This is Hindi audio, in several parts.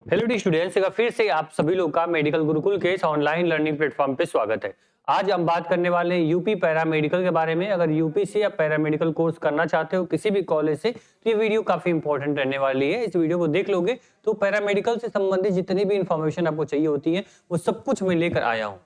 हेलो डी स्टूडेंट्स, एक बार फिर से आप सभी लोग का मेडिकल गुरुकुल के इस ऑनलाइन लर्निंग प्लेटफॉर्म पे स्वागत है। आज हम बात करने वाले हैं यूपी पैरामेडिकल के बारे में। अगर यूपी से आप पैरामेडिकल कोर्स करना चाहते हो किसी भी कॉलेज से, तो ये वीडियो काफी इंपॉर्टेंट रहने वाली है। इस वीडियो को देख लोगे तो पैरामेडिकल से संबंधित जितनी भी इंफॉर्मेशन आपको चाहिए होती है वो सब कुछ मैं लेकर आया हूँ।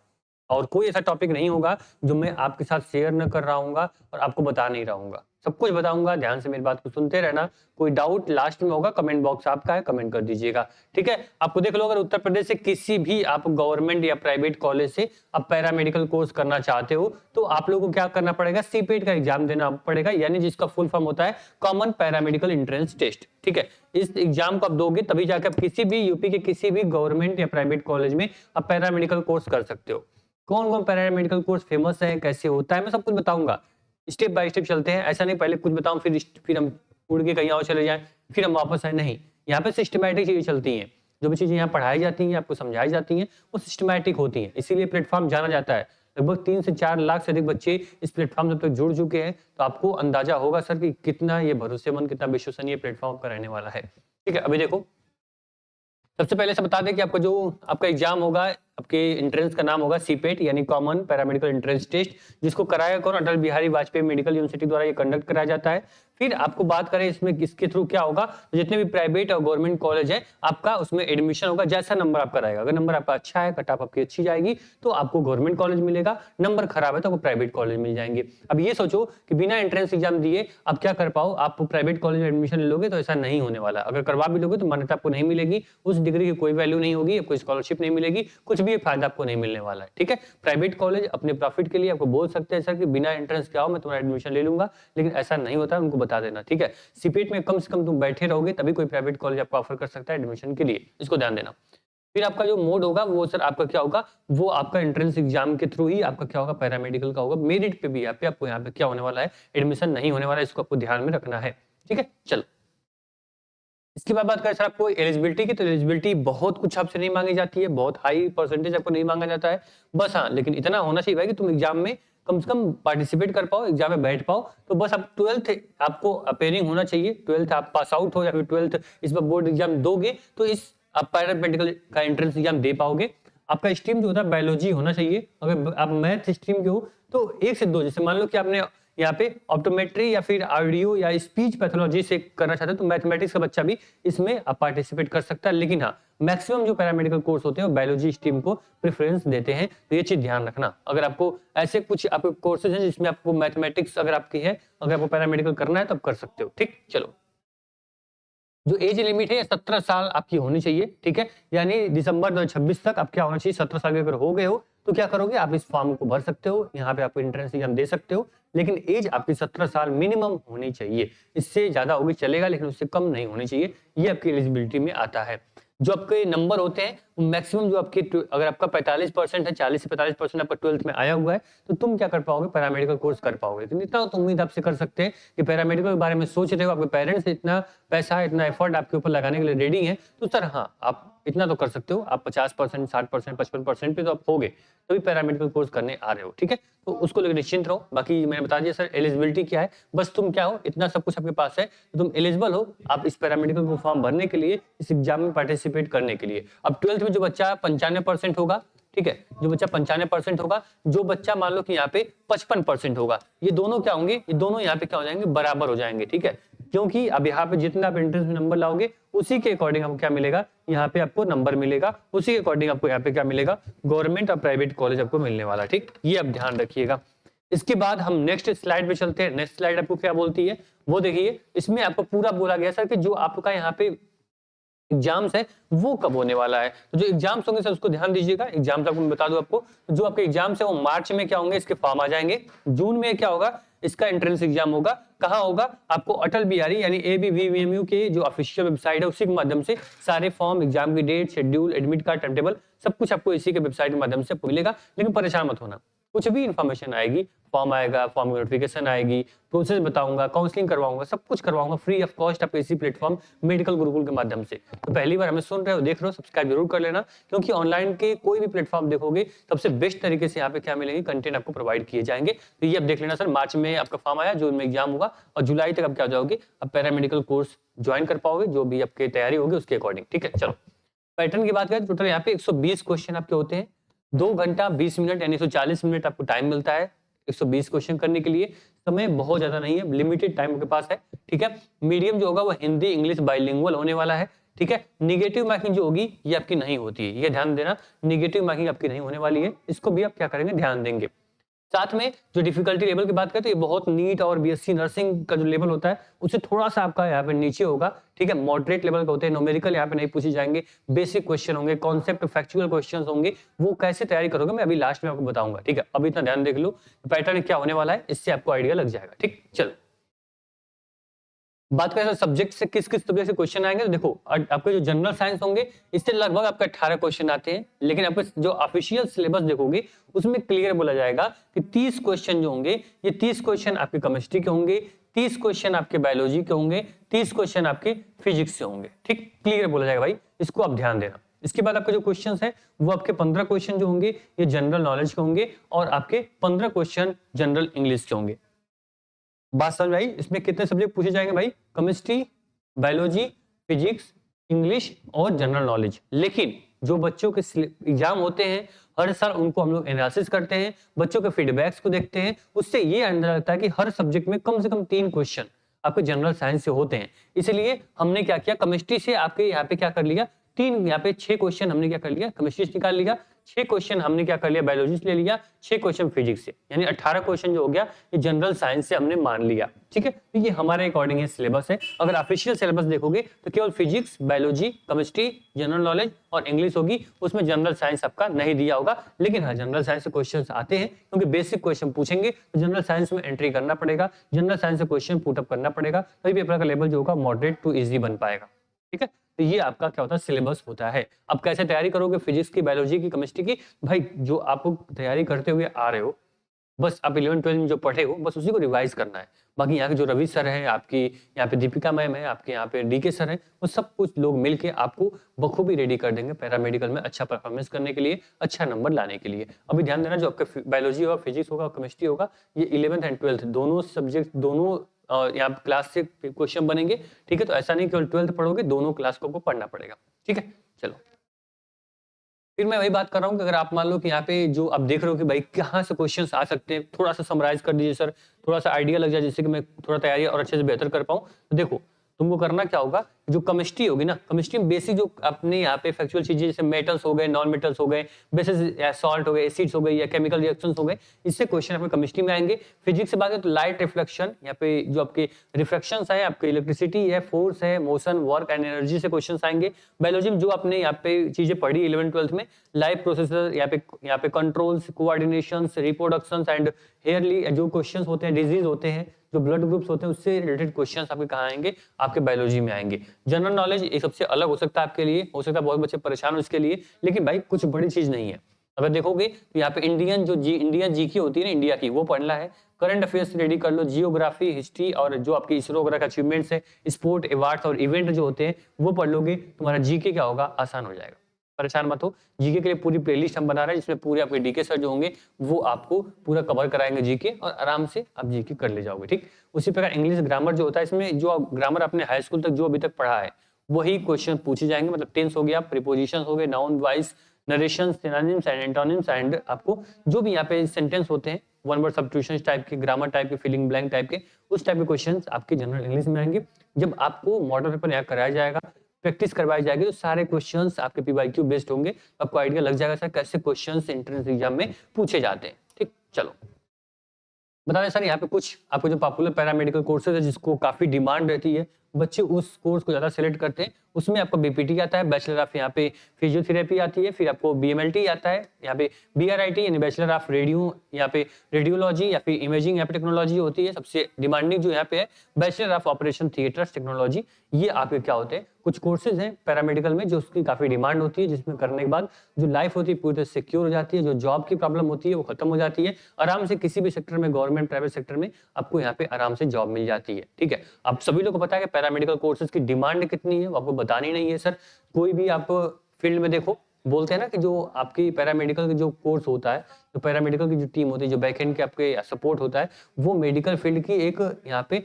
और कोई ऐसा टॉपिक नहीं होगा जो मैं आपके साथ शेयर न कर रहा हूँ और आपको बता नहीं रहा हूँ। सब कुछ बताऊंगा, ध्यान से मेरी बात को सुनते रहना। कोई डाउट लास्ट में होगा, कमेंट बॉक्स आपका है, कमेंट कर दीजिएगा। ठीक है, आपको देख लो, अगर उत्तर प्रदेश से किसी भी आप गवर्नमेंट या प्राइवेट कॉलेज से आप पैरामेडिकल कोर्स करना चाहते हो तो आप लोगों को क्या करना पड़ेगा, सीपेट का एग्जाम देना पड़ेगा, यानी जिसका फुल फॉर्म होता है कॉमन पैरामेडिकल एंट्रेंस टेस्ट। ठीक है, इस एग्जाम को आप दोगे तभी जाकर आप किसी भी यूपी के किसी भी गवर्नमेंट या प्राइवेट कॉलेज में आप पैरामेडिकल कोर्स कर सकते हो। कौन कौन पैरामेडिकल कोर्स फेमस है, कैसे होता है, मैं सब कुछ बताऊंगा। स्टेप बाय स्टेप चलते हैं, ऐसा नहीं पहले कुछ बताऊं फिर हम उड़ के कहीं और चले जाएं फिर हम वापस आए, नहीं। यहाँ पे सिस्टमैटिक चीजें चलती हैं। जो भी चीजें यहाँ पढ़ाई जाती हैं, आपको समझाई जाती हैं, वो सिस्टमैटिक होती हैं, इसीलिए प्लेटफॉर्म जाना जाता है। लगभग 3 से 4 लाख से अधिक बच्चे इस प्लेटफॉर्म से अब तक जुड़ चुके हैं, तो आपको अंदाजा होगा सर कि कितना ये भरोसेमंद, कितना विश्वसनीय प्लेटफॉर्म पर रहने वाला है। ठीक है, अभी देखो, सबसे पहले से बता दें कि आपका जो आपका एग्जाम होगा, आपके एंट्रेंस का नाम होगा सीपेट, यानी कॉमन पैरामेडिकल एंट्रेंस टेस्ट, जिसको कराया कौन, अटल बिहारी वाजपेयी मेडिकल यूनिवर्सिटी द्वारा ये कंडक्ट कराया जाता है। फिर आपको बात करें इसमें किसके थ्रू क्या होगा, तो जितने भी प्राइवेट और गवर्नमेंट कॉलेज है आपका उसमें एडमिशन होगा जैसा नंबर आपका रहेगा। अगर नंबर आपका अच्छा है, कट ऑफ आपकी अच्छी जाएगी, तो आपको गवर्नमेंट कॉलेज मिलेगा। नंबर खराब है तो आपको प्राइवेट कॉलेज मिल जाएंगे। अब ये सोचो कि बिना एंट्रेंस एग्जाम दिए आप क्या कर पाओ, आप प्राइवेट कॉलेज में एडमिशन ले लोगे, तो ऐसा नहीं होने वाला। अगर करवा भी लोगे तो मान्यता आपको नहीं मिलेगी, उस डिग्री की कोई वैल्यू नहीं होगी, आपको स्कॉलरशिप नहीं मिलेगी, कुछ भी फायदा आपको नहीं मिलने वाला है। ठीक है, प्राइवेट कॉलेज अपने प्रॉफिट के लिए आपको बोल सकते हैं सर कि बिना एंट्रेंस के आओ, मैं तुम्हारा एडमिशन ले लूंगा, लेकिन ऐसा नहीं होता है, उनको बता देना। ठीक है, सीपेट में कम से कम तुम बैठे रहोगे तभी कोई प्राइवेट कॉलेज आपको ऑफर कर सकता है एडमिशन के लिए, इसको ध्यान देना। फिर आपका जो मोड होगा वो सर आपका क्या होगा, वो आपका एंट्रेंस एग्जाम के थ्रू ही आपका क्या होगा, पैरामेडिकल का होगा। मेरिट पे भी आपको यहाँ पे क्या होने वाला है, एडमिशन नहीं होने वाला है, इसको आपको ध्यान में रखना है। ठीक है, चलो इसके बाद बात करें सर आपको एलिजिबिलिटी की, तो एलिजिबिलिटी बहुत कुछ आपसे नहीं मांगी जाती है, बहुत हाई परसेंटेज आपको नहीं मांगा जाता है। बस हाँ, लेकिन इतना होना चाहिए भाई कि तुम एग्जाम में कम से कम पार्टिसिपेट कर पाओ, एग्जाम में बैठ पाओ। तो बस आप 12th आपको अपेयरिंग होना चाहिए, 12th आप पास आउट हो, या फिर 12th इस बार बोर्ड एग्जाम दोगे तो इस आप पैरामेडिकल का एंट्रेंस एग्जाम दे पाओगे। आपका स्ट्रीम जो होता है बायोलॉजी होना चाहिए। अगर आप मैथ स्ट्रीम के हो तो 1 से 2, जैसे मान लो कि आपने यहाँ पे ऑप्टोमेट्री या फिर ऑडियो या स्पीच पैथोलॉजी से करना चाहते हो तो मैथमेटिक्स का बच्चा भी इसमें आप पार्टिसिपेट कर सकता है। लेकिन हाँ, मैक्सिमम जो पैरामेडिकल कोर्स होते हैं वो बायोलॉजी स्ट्रीम को प्रेफरेंस देते हैं, तो ये चीज ध्यान रखना। अगर आपको ऐसे कुछ आपके कोर्सेज हैं जिसमें आपको मैथमेटिक्स अगर आपकी है, अगर आपको पैरामेडिकल करना है तो आप कर सकते हो। ठीक, चलो जो एज लिमिट है 17 साल आपकी होनी चाहिए। ठीक है, यानी दिसंबर 2026 तक आप क्या होना चाहिए, 17 साल के अगर हो गए हो तो क्या करोगे, आप इस फॉर्म को भर सकते हो, यहाँ पे आपको एंट्रेंस एग्जाम दे सकते हो। लेकिन एज आपकी 17 साल मिनिमम होनी चाहिए, इससे ज्यादा होगी चलेगा लेकिन उससे कम नहीं होनी चाहिए, ये आपकी एलिजिबिलिटी में आता है। जो आपके नंबर होते हैं वो मैक्सिमम जो आपके, अगर आपका 45% है, 40 से 45% आपका 12th में आया हुआ है, तो तुम क्या कर पाओगे, पैरामेडिकल कोर्स कर पाओगे। लेकिन इतना तो उम्मीद आपसे कर सकते हैं कि पैरामेडिकल के बारे में सोच रहे हो, आपके पेरेंट्स इतना पैसा, इतना एफर्ट आपके ऊपर लगाने के लिए रेडी है, तो सर हाँ, आप इतना तो कर सकते हो। आप 50%, 60%, 55% पे तो आप होगे, तभी पैरामेडिकल कोर्स करने आ रहे हो। ठीक है, तो उसको लेकर निश्चिंत रहो। बाकी मैंने बता दिया सर एलिजिबिलिटी क्या है, बस तुम क्या हो, इतना सब कुछ आपके पास है, तो तुम एलिजिबल हो आप इस पैरामेडिकल को फॉर्म भरने के लिए, इस एग्जाम में पार्टिसिपेट करने के लिए। अब 12th में जो बच्चा 95% होगा, ठीक है, जो बच्चा 95% होगा, जो बच्चा मान लो कि यहाँ पे 55% होगा, ये दोनों क्या होंगे, ये दोनों यहाँ पे क्या हो जाएंगे, बराबर हो जाएंगे। ठीक है, क्योंकि अब यहाँ पे जितना आप एंट्रेंस में नंबर लाओगे उसी के अकॉर्डिंग आपको क्या मिलेगा, यहाँ पे आपको नंबर मिलेगा, उसी के अकॉर्डिंग आपको यहाँ पे क्या मिलेगा, गवर्नमेंट और प्राइवेट कॉलेज आपको मिलने वाला। ठीक, ये आप ध्यान रखिएगा। इसके बाद हम नेक्स्ट स्लाइड पे चलते हैं। नेक्स्ट स्लाइड आपको क्या बोलती है वो देखिए, इसमें आपको पूरा बोला गया सर कि जो आपका यहाँ पे एग्जाम्स है वो कब होने वाला है। तो जो एग्जाम्स होंगे सर उसको ध्यान दीजिएगा। एग्जाम्स आपको मैं बता दूं आपको, तो जो आपके एग्जाम्स है वो मार्च में क्या होंगे, इसके फॉर्म आ जाएंगे। जून में क्या होगा, इसका एंट्रेंस एग्जाम होगा। कहाँ होगा, आपको अटल बिहारी यानी ABVMU के जो ऑफिशियल वेबसाइट है उसी के माध्यम से सारे फॉर्म, एग्जाम की date, schedule, admit card, time table सब कुछ आपको इसी के वेबसाइट के माध्यम से मिलेगा। लेकिन परेशान मत होना, कुछ भी इन्फॉर्मेशन आएगी, फॉर्म आएगा, फॉर्म की नोटिफिकेशन आएगी, प्रोसेस बताऊंगा, काउंसलिंग करवाऊंगा, सब कुछ करवाऊंगा फ्री ऑफ कॉस्ट आपको इसी प्लेटफॉर्म मेडिकल गुरुकुल के माध्यम से। तो पहली बार हमें सुन रहे हो, देख रहे हो, सब्सक्राइब जरूर कर लेना, क्योंकि ऑनलाइन के कोई भी प्लेटफॉर्म देखोगे सबसे बेस्ट तरीके से यहाँ पे क्या मिलेंगे, कंटेंट आपको प्रोवाइड किए जाएंगे। तो ये अब देख लेना सर, मार्च में आपका फॉर्म आया, जून में एग्जाम होगा और जुलाई तक आप क्या हो जाओगे, अब पैरामेडिकल कोर्स ज्वाइन कर पाओगे, जो भी आपकी तैयारी होगी उसके अकॉर्डिंग। ठीक है, चलो पैटर्न की बात करें टोटल यहाँ पे 120 क्वेश्चन आपके होते हैं, 2 घंटा 20 मिनट यानी 140 मिनट आपको टाइम मिलता है 120 क्वेश्चन करने के लिए। समय बहुत ज्यादा नहीं है, लिमिटेड टाइम आपके पास है, ठीक है। मीडियम जो होगा वो हिंदी इंग्लिश बाइलिंगुअल होने वाला है, ठीक है। निगेटिव मार्किंग जो होगी ये आपकी नहीं होती है, ये ध्यान देना, निगेटिव मार्किंग आपकी नहीं होने वाली है, इसको भी आप क्या करेंगे, ध्यान देंगे। साथ में जो डिफिकल्टी लेवल की बात करें तो ये बहुत नीट और बीएससी नर्सिंग का जो लेवल होता है उससे थोड़ा सा आपका यहाँ पे नीचे होगा, ठीक है। मॉडरेट लेवल का होते हैं, न्यूमेरिकल यहाँ पे नहीं पूछे जाएंगे, बेसिक क्वेश्चन होंगे, कॉन्सेप्ट फैक्चुअल क्वेश्चन होंगे, वो कैसे तैयारी करोगे मैं अभी लास्ट में आपको बताऊंगा, ठीक है। अभी इतना ध्यान देख लो पैटर्न क्या होने वाला है, इससे आपको आइडिया लग जाएगा, ठीक। चलो बात करें सब्जेक्ट से किस किस सब्जेक्ट से क्वेश्चन आएंगे, तो देखो आपके जो जनरल साइंस होंगे इससे लगभग आपके 18 क्वेश्चन आते हैं, लेकिन आपके जो ऑफिशियल सिलेबस देखोगे उसमें क्लियर बोला जाएगा कि 30 क्वेश्चन जो होंगे ये 30 क्वेश्चन आपके केमिस्ट्री के होंगे, 30 क्वेश्चन आपके बायोलॉजी के होंगे, 30 क्वेश्चन आपके फिजिक्स से होंगे, ठीक। क्लियर बोला जाएगा भाई, इसको आप ध्यान देना। इसके बाद आपके जो क्वेश्चंस है वो आपके 15 क्वेश्चन जो होंगे ये जनरल नॉलेज के होंगे और आपके 15 क्वेश्चन जनरल इंग्लिश के होंगे। बात समझ आई, इसमें कितने सब्जेक्ट पूछे जाएंगे भाई, केमिस्ट्री, बायोलॉजी, फिजिक्स, इंग्लिश और जनरल नॉलेज। लेकिन जो बच्चों के एग्जाम होते हैं हर साल उनको हम लोग एनालिसिस करते हैं, बच्चों के फीडबैक्स को देखते हैं, उससे ये अंदाजा लगता है कि हर सब्जेक्ट में कम से कम 3 क्वेश्चन आपके जनरल साइंस से होते हैं। इसलिए हमने क्या किया, केमिस्ट्री से आपके यहाँ पे क्या कर लिया, 3 यहाँ पे 6 क्वेश्चन हमने क्या कर लिया, केमिस्ट्री से निकाल लिया, 6 क्वेश्चन हमने क्या कर लिया, बायोलॉजी से ले लिया, 6 क्वेश्चन फिजिक्स से, यानी 18 क्वेश्चन जो हो गया ये जनरल साइंस से हमने मान लिया, ठीक है। तो ये हमारे अकॉर्डिंग ये सिलेबस है। अगर ऑफिशियल सिलेबस देखोगे तो केवल physics, biology, chemistry, general knowledge और इंग्लिश होगी, उसमें जनरल साइंस आपका नहीं दिया होगा। लेकिन हाँ जनरल साइंस से क्वेश्चन आते हैं क्योंकि बेसिक क्वेश्चन पूछेंगे तो जनरल साइंस में एंट्री करना पड़ेगा, जनरल साइंस से क्वेश्चन पुटअप करना पड़ेगा, तभी पेपर का लेवल जो होगा मॉडरेट टू इजी बन पाएगा, ठीक है। तो ये आपका क्या होता है, सिलेबस होता है। अब कैसे तैयारी करोगे फिजिक्स की, बायोलॉजी की, केमिस्ट्री की, भाई जो आप तैयारी करते हुए आ रहे हो, बस आप 11-12 में जो पढ़े हो बस उसी को रिवाइज करना है। बाकी यहाँ के जो रवि सर है, आपकी यहाँ पे दीपिका मैम है, आपके यहाँ पे डीके सर है, वो सब कुछ लोग मिलके आपको बखूबी रेडी कर देंगे पैरामेडिकल में अच्छा परफॉर्मेंस करने के लिए, अच्छा नंबर लाने के लिए। अभी ध्यान देना, जो आपका बायोलॉजी होगा, फिजिक्स होगा, केमिस्ट्री होगा, ये 11th एंड 12th दोनों सब्जेक्ट, दोनों यहाँ क्लास से क्वेश्चन बनेंगे, ठीक है। तो ऐसा नहीं केवल 12th पढ़ोगे, दोनों क्लास को पढ़ना पड़ेगा, ठीक है। चलो फिर मैं वही बात कर रहा हूँ कि अगर आप मान लो कि यहाँ पे जो आप देख रहे हो कि भाई कहाँ से क्वेश्चंस आ सकते हैं, थोड़ा सा समराइज कर दीजिए सर, थोड़ा सा आइडिया लग जाए जिससे कि मैं थोड़ा तैयारी और अच्छे से बेहतर कर पाऊँ। तो देखो तुमको करना क्या होगा, जो केमिस्ट्री होगी ना, केमिस्ट्री में बेसिक जो अपने यहाँ पे फैक्चुअल चीजें जैसे मेटल्स हो गए, नॉन मेटल्स हो गए, बेसिस सॉल्ट हो गए, एसिड्स हो गए या केमिकल रिएक्शंस हो गए, इससे क्वेश्चन आपके केमिस्ट्री में आएंगे। फिजिक्स से बात करें तो लाइट रिफ्लेक्शन, यहाँ पे जो आपके रिफ्लेक्शंस है, आपके इलेक्ट्रिसिटी है, फोर्स है, मोशन, वर्क एंड एनर्जी से क्वेश्चंस आएंगे। बायोलॉजी में जो आपने यहाँ पे चीजें पढ़ी 11th-12th में, लाइफ प्रोसेसर, यहाँ पे कंट्रोल्स, कोऑर्डिनेशन, रिप्रोडक्शन एंड हेयरली जो क्वेश्चंस होते हैं, डिजीज होते हैं, जो ब्लड ग्रुप्स होते हैं, उससे रिलेटेड क्वेश्चंस आपके कहाँ आएंगे, आपके बायोलॉजी में आएंगे। जनरल नॉलेज एक सबसे अलग हो सकता है आपके लिए, हो सकता है बहुत बच्चे परेशान हो इसके लिए, लेकिन भाई कुछ बड़ी चीज नहीं है। अगर देखोगे तो यहाँ पे इंडियन जीके होती है ना, इंडिया की, वो पढ़ना है। करंट अफेयर्स रेडी कर लो, जियोग्राफी, हिस्ट्री और जो आपकी इसरो वगैरह का अचीवमेंट्स है, स्पोर्ट, अवार्ड्स और इवेंट जो होते हैं वो पढ़ लोगे, तुम्हारा जीके क्या होगा, आसान हो जाएगा। परेशान मत हो, जीके के लिए पूरी प्लेलिस्ट हम बना रहे हैं जिसमें पूरे आपके डीके सर जो होंगे वो आपको पूरा कवर कराएंगे जीके, और आराम से आप जीके कर ले जाओगे, ठीक। उसी प्रकार इंग्लिश ग्रामर जो होता है, इसमें जो ग्रामर आपने हाई स्कूल तक जो अभी तक पढ़ा है वही क्वेश्चन पूछे जाएंगे। मतलब टेंस हो गया, प्रीपोजिशन हो गए, noun wise, narration, synonyms and antonyms and आपको जो भी यहाँ पे सेंटेंस होते हैं, वन वर्ड सब्स्टिट्यूशन टाइप के, ग्रामर टाइप के, फिलिंग ब्लैंक टाइप के, उस टाइप के क्वेश्चंस आपके जनरल इंग्लिश में आएंगे। जब आपको मॉडल पेपर यहाँ कराया जाएगा, प्रैक्टिस करवाई जाएगी, तो सारे क्वेश्चंस आपके पीवाईक्यू बेस्ड होंगे, आपको आइडिया लग जाएगा सर कैसे क्वेश्चंस एंट्रेंस एग्जाम में पूछे जाते हैं, ठीक। चलो बता दें सर, यहाँ पे कुछ आपको जो पॉपुलर पैरामेडिकल कोर्सेज है जिसको काफी डिमांड रहती है, बच्चे उस कोर्स को ज्यादा सेलेक्ट करते हैं। उसमें आपको बीपीटी आता है, बैचलर ऑफ यहाँ पे फिजियोथेरेपी आती है, फिर आपको बीएमएलटी आता है, यहाँ पे बीआरआईटी यानी बैचलर ऑफ रेडियो, यहाँ पे रेडियोलॉजी या फिर इमेजिंग यहाँ पे टेक्नोलॉजी होती है। सबसे डिमांडिंग जो यहाँ पे है bachelor of operation theatres technology. ये आपके क्या होते हैं, कुछ कोर्सेज हैं पैरामेडिकल में जो उसकी काफी डिमांड होती है, जिसमें करने के बाद जो लाइफ होती है पूरी तरह सिक्योर हो जाती है, जो जॉब की प्रॉब्लम होती है वो खत्म हो जाती है, आराम से किसी भी सेक्टर में, गवर्नमेंट प्राइवेट सेक्टर में आपको यहाँ पे आराम से जॉब मिल जाती है, ठीक है। आप सभी लोग को पता है कि पैरामेडिकल कोर्सेज की डिमांड कितनी है, वो आपको बतानी नहीं है सर। कोई भी आप फील्ड में देखो, बोलते हैं ना कि जो आपकी पैरामेडिकल का जो कोर्स होता है, जो पैरामेडिकल की जो टीम होती है, जो बैकएंड के आपके सपोर्ट होता है, वो मेडिकल फील्ड की एक यहाँ पे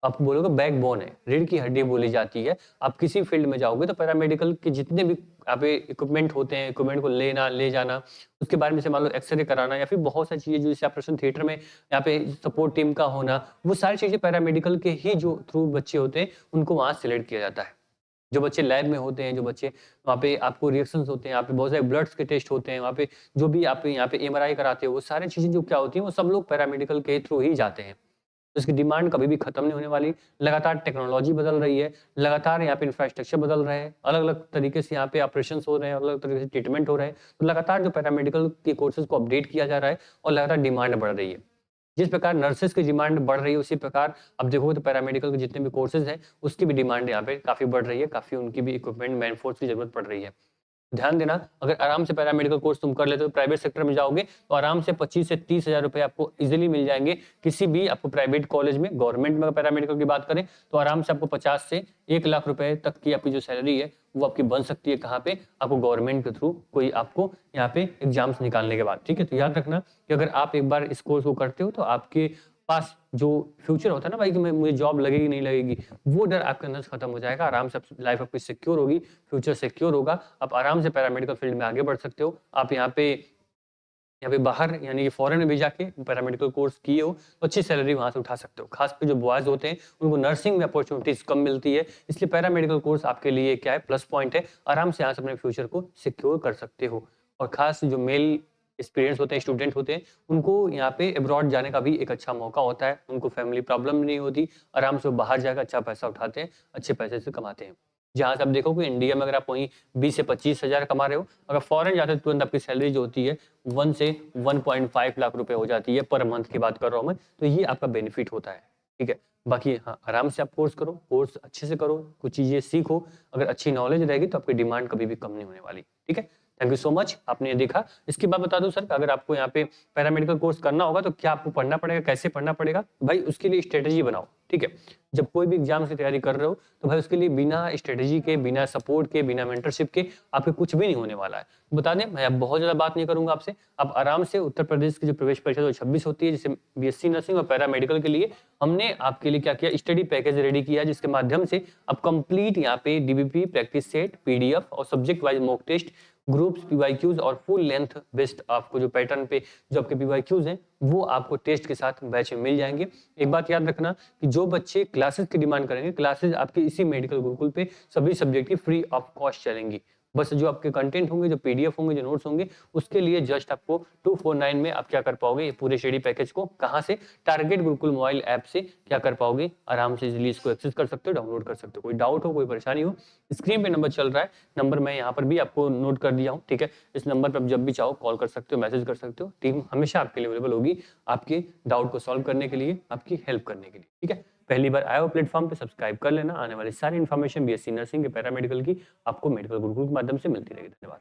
आप बोलोगे बैकबोन है, रीढ़ की हड्डी बोली जाती है। आप किसी फील्ड में जाओगे तो पैरामेडिकल के जितने भी यहाँ पे इक्विपमेंट होते हैं, इक्विपमेंट को लेना, ले जाना, उसके बारे में से मान लो एक्सरे कराना या फिर बहुत सारी चीज़ें जो जैसे ऑपरेशन थिएटर में यहाँ पे सपोर्ट टीम का होना, वो सारी चीज़ें पैरामेडिकल के ही जो थ्रू बच्चे होते हैं, उनको वहाँ सिलेक्ट किया जाता है। जो बच्चे लैब में होते हैं, जो बच्चे वहाँ पे आपको रिएक्शंस होते हैं, यहाँ पे बहुत सारे ब्लड्स के टेस्ट होते हैं, वहाँ पे जो भी आप यहाँ पे एमआरआई कराते हो, वो सारी चीज़ें जो क्या होती हैं, वो सब लोग पैरामेडिकल के थ्रू ही जाते हैं। तो इसकी डिमांड कभी भी खत्म नहीं होने वाली। लगातार टेक्नोलॉजी बदल रही है, लगातार यहाँ पे इंफ्रास्ट्रक्चर बदल रहे हैं, अलग-अलग तरीके से यहाँ पे ऑपरेशंस हो रहे हैं, अलग-अलग तरीके से ट्रीटमेंट हो रहे हैं। तो लगातार जो पैरामेडिकल के कोर्सेज़ को अपडेट किया जा रहा है और लगातार डिमांड बढ़ रही है। जिस प्रकार नर्सेस की डिमांड बढ़ रही है, उसी प्रकार अब देखोगे तो पैरामेडिकल के जितने भी कोर्सेज़ हैं, उसकी भी डिमांड यहाँ पे काफ़ी बढ़ रही है, काफ़ी उनकी भी इक्विपमेंट, मैन फोर्स की ज़रूरत पड़ रही है। ध्यान देना, अगर आराम से पैरामेडिकल कोर्स तुम कर लेते हो, प्राइवेट सेक्टर में जाओगे, तो आराम से 25 से 30 हज़ार रुपए आपको ईज़िली मिल जाएँगे। किसी भी आपको प्राइवेट कॉलेज में, गवर्नमेंट में अगर पैरामेडिकल की बात करें, तो आराम से आपको 50 से 1 लाख रुपए तक की आपकी जो सैलरी है, वो आपकी बन सकती है। कहाँ पे? आपको गवर्नमेंट के थ्रू कोई आपको यहाँ पे एग्ज़ाम्स निकालने के बाद, ठीक है? तो याद रखना कि अगर आप एक बार इस कोर्स को करते हो, तो आपके पास जो फ्यूचर होता है ना भाई कि मैं मुझे जॉब लगेगी, नहीं लगेगी, वो डर आपके अंदर से खत्म हो जाएगा। आराम से लाइफ आपकी सिक्योर होगी, फ्यूचर सिक्योर होगा। आप आराम से पैरामेडिकल फील्ड में आगे बढ़ सकते हो। आप यहाँ पे बाहर यानी कि फॉरेन में भी जाके पैरामेडिकल कोर्स किए हो, तो अच्छी सैलरी वहाँ से उठा सकते हो। खासकर जो बॉयज़ होते हैं, उनको नर्सिंग में अपॉर्च्युनिटीज़ कम मिलती है, इसलिए पैरामेडिकल कोर्स आपके लिए क्या है, प्लस पॉइंट है। आराम से यहाँ से अपने फ्यूचर को सिक्योर कर सकते हो। और खास जो मेल एक्सपीरियंस होते हैं, स्टूडेंट होते हैं, उनको यहाँ पे अब्रॉड जाने का भी एक अच्छा मौका होता है। उनको फैमिली प्रॉब्लम नहीं होती, आराम से वो बाहर जाकर अच्छा पैसा उठाते हैं, अच्छे पैसे से कमाते हैं। जहाँ से आप देखोगे इंडिया में अगर आप वहीं 20 से 25 हज़ार कमा रहे हो, अगर फॉरेन जाते हो तुरंत आपकी सैलरी जो होती है 1 से 1.5 लाख रुपए हो जाती है, पर मंथ की बात कर रहा हूँ मैं। तो ये आपका बेनिफिट होता है, ठीक है? बाकी हाँ, आराम से आप कोर्स करो, कोर्स अच्छे से करो, कुछ चीज़ें सीखो। अगर अच्छी नॉलेज रहेगी तो आपकी डिमांड कभी भी कम नहीं होने वाली, ठीक है? थैंक यू सो मच, आपने ये देखा। इसके बाद बता दूं सर, अगर आपको यहाँ पे पैरामेडिकल कोर्स करना होगा तो क्या आपको पढ़ना पड़ेगा, कैसे पढ़ना पड़ेगा? भाई उसके लिए स्ट्रेटेजी बनाओ, ठीक है? जब कोई भी एग्जाम की तैयारी कर रहे हो, तो भाई उसके लिए बिना स्ट्रेटेजी के, बिना सपोर्ट के, बिना मेंटरशिप के आपके कुछ भी नहीं होने वाला है। बता दें, मैं अब बहुत ज़्यादा बात नहीं करूँगा आपसे। आप आराम से उत्तर प्रदेश की जो प्रवेश परीक्षा 2026 होती है, जैसे बीएससी नर्सिंग और पैरामेडिकल के लिए, हमने आपके लिए क्या किया, स्टडी पैकेज रेडी किया है, जिसके माध्यम से आप कंप्लीट यहाँ पे डीबीपी, प्रैक्टिस सेट, पीडीएफ और subject wise mock test, groups, PYQs और फुल लेंथ बेस्ड आपको जो पैटर्न पे जो आपके पीवाईक्यूज हैं, वो आपको टेस्ट के साथ बैच में मिल जाएंगे। एक बात याद रखना कि जो बच्चे क्लासेस की डिमांड करेंगे, क्लासेस आपके इसी मेडिकल गुरुकुल पे सभी सब्जेक्ट की फ्री ऑफ कॉस्ट चलेंगी। बस जो आपके कंटेंट होंगे, जो पीडीएफ होंगे, जो नोट्स होंगे, उसके लिए जस्ट आपको 249 में आप क्या कर पाओगे, ये पूरे स्टडी पैकेज को कहाँ से, टारगेट गुरुकुल मोबाइल ऐप से क्या कर पाओगे, आराम से इजीली इसको एक्सेस कर सकते हो, डाउनलोड कर सकते हो। कोई डाउट हो, कोई परेशानी हो, स्क्रीन पे नंबर चल रहा है, नंबर मैं यहाँ पर भी आपको नोट कर दिया हूँ, ठीक है? इस नंबर पर आप जब भी चाहो कॉल कर सकते हो, मैसेज कर सकते हो। टीम हमेशा आपके लिए अवेलेबल होगी, आपके डाउट को सॉल्व करने के लिए, आपकी हेल्प करने के लिए, ठीक है? पहली बार आए हो प्लेटफॉर्म पे, सब्सक्राइब कर लेना। आने वाली सारी इन्फॉर्मेशन बीएससी नर्सिंग के पैरामेडिकल की आपको मेडिकल गुरुकुल के माध्यम से मिलती रहेगी। धन्यवाद।